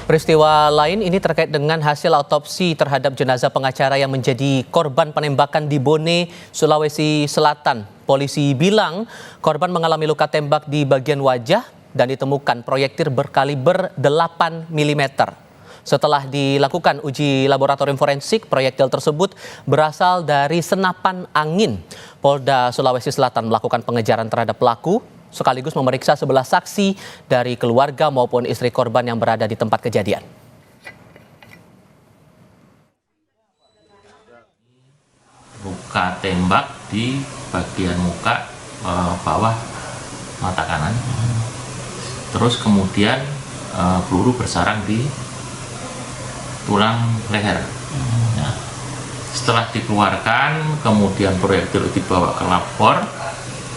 Peristiwa lain ini terkait dengan hasil autopsi terhadap jenazah pengacara yang menjadi korban penembakan di Bone, Sulawesi Selatan. Polisi bilang korban mengalami luka tembak di bagian wajah dan ditemukan proyektil berkaliber 8 mm. Setelah dilakukan uji laboratorium forensik, proyektil tersebut berasal dari senapan angin. Polda Sulawesi Selatan melakukan pengejaran terhadap pelaku, sekaligus memeriksa 11 saksi dari keluarga maupun istri korban yang berada di tempat kejadian. Luka tembak di bagian muka bawah mata kanan, terus kemudian peluru bersarang di tulang leher. Nah, setelah dikeluarkan, kemudian proyektil dibawa ke labor.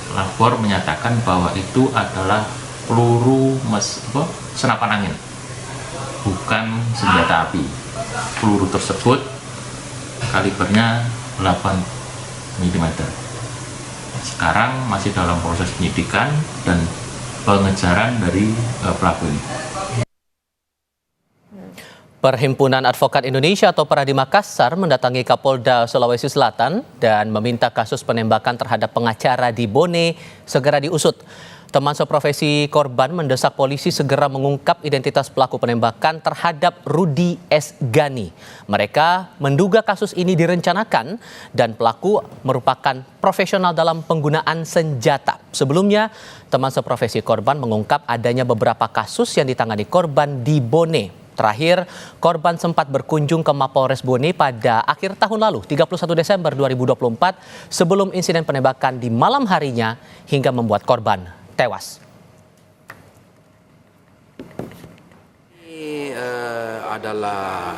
Labor menyatakan bahwa itu adalah peluru senapan angin, bukan senjata api. Peluru tersebut kalibernya 8 mm. Sekarang masih dalam proses penyidikan dan pengejaran dari pelaku ini. Perhimpunan Advokat Indonesia atau Peradi Makassar mendatangi Kapolda Sulawesi Selatan dan meminta kasus penembakan terhadap pengacara di Bone segera diusut. Teman seprofesi korban mendesak polisi segera mengungkap identitas pelaku penembakan terhadap Rudi S. Gani. Mereka menduga kasus ini direncanakan dan pelaku merupakan profesional dalam penggunaan senjata. Sebelumnya, teman seprofesi korban mengungkap adanya beberapa kasus yang ditangani korban di Bone. Terakhir, korban sempat berkunjung ke Mapolres Bone pada akhir tahun lalu, 31 Desember 2024, sebelum insiden penembakan di malam harinya hingga membuat korban tewas. Ini adalah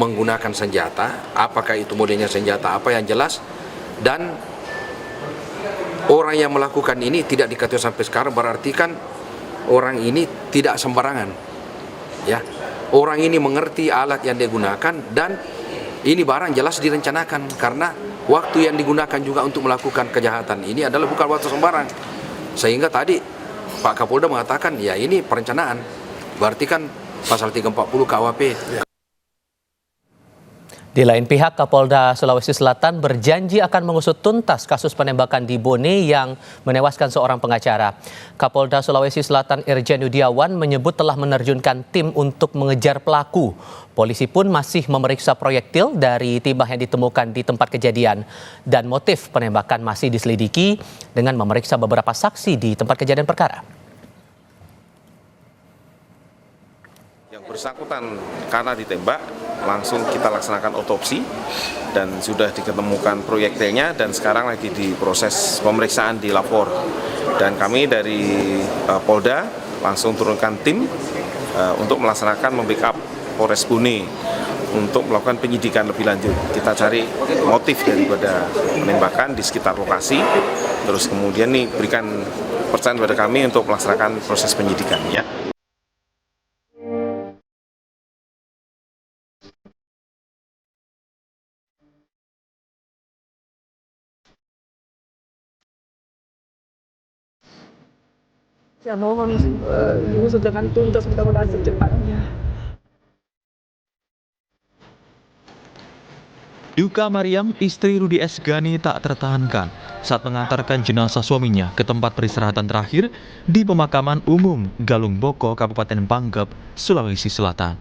menggunakan senjata, apakah itu modelnya senjata apa yang jelas, dan orang yang melakukan ini tidak diketahui sampai sekarang, berarti kan orang ini tidak sembarangan, ya. Orang ini mengerti alat yang digunakan dan ini barang jelas direncanakan karena waktu yang digunakan juga untuk melakukan kejahatan ini adalah bukan waktu sembarang. Sehingga tadi Pak Kapolda mengatakan ya ini perencanaan. Berarti kan pasal 340 KUHP. Di lain pihak, Kapolda Sulawesi Selatan berjanji akan mengusut tuntas kasus penembakan di Bone yang menewaskan seorang pengacara. Kapolda Sulawesi Selatan Irjen Yudiawan menyebut telah menerjunkan tim untuk mengejar pelaku. Polisi pun masih memeriksa proyektil dari timah yang ditemukan di tempat kejadian. Dan motif penembakan masih diselidiki dengan memeriksa beberapa saksi di tempat kejadian perkara. Yang bersangkutan karena ditembak, langsung kita laksanakan otopsi dan sudah diketemukan proyektilnya dan sekarang lagi diproses pemeriksaan di lapor. Dan kami dari Polda langsung turunkan tim untuk melaksanakan membackup Polres Bone untuk melakukan penyidikan lebih lanjut. Kita cari motif daripada penembakan di sekitar lokasi, terus kemudian nih berikan percayaan kepada kami untuk melaksanakan proses penyidikan. Ya. Ya mohon diusut dengan tuntas mudah-mudahan secepatnya. Duka Mariam, istri Rudi S. Gani tak tertahankan saat mengantarkan jenazah suaminya ke tempat peristirahatan terakhir di pemakaman umum Galung Boko, Kabupaten Pangkep, Sulawesi Selatan.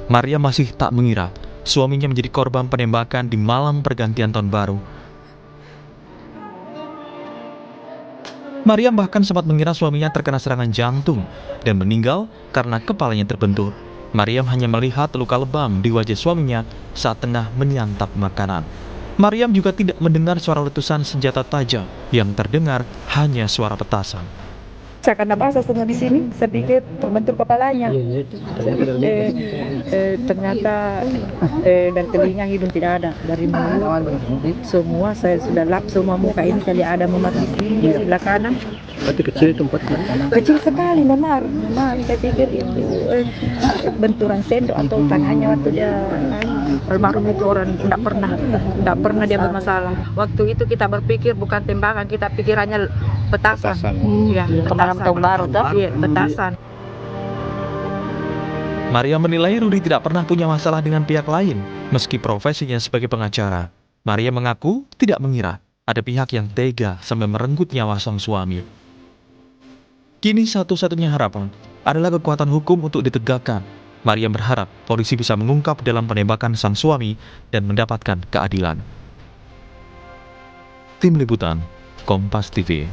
Mariam masih tak mengira suaminya menjadi korban penembakan di malam pergantian tahun baru. Mariam bahkan sempat mengira suaminya terkena serangan jantung dan meninggal karena kepalanya terbentur. Mariam hanya melihat luka lebam di wajah suaminya saat tengah menyantap makanan. Mariam juga tidak mendengar suara letusan senjata tajam, yang terdengar hanya suara petasan. Saya karena basah semua di sini, saya pikir terbentur kepalanya. Ternyata dari telinga hidung tidak ada, dari mulut semua saya sudah lap semua muka ini tadi ada memar di sini, di sebelah kanan. Berarti kecil tempatnya? Kecil sekali, memar. Saya pikir itu benturan sendok atau tangannya waktu dia almarhum itu orang tidak pernah dia bermasalah. Waktu itu kita berpikir bukan tembakan, kita pikirannya petasan. Ya, petasan. Tahun baru tuh? Iya, petasan. Maria menilai Rudi tidak pernah punya masalah dengan pihak lain, meski profesinya sebagai pengacara. Maria mengaku tidak mengira ada pihak yang tega sampai merenggut nyawa sang suami. Kini satu-satunya harapan adalah kekuatan hukum untuk ditegakkan. Maria berharap polisi bisa mengungkap dalam penembakan sang suami dan mendapatkan keadilan. Tim Liputan, Kompas TV.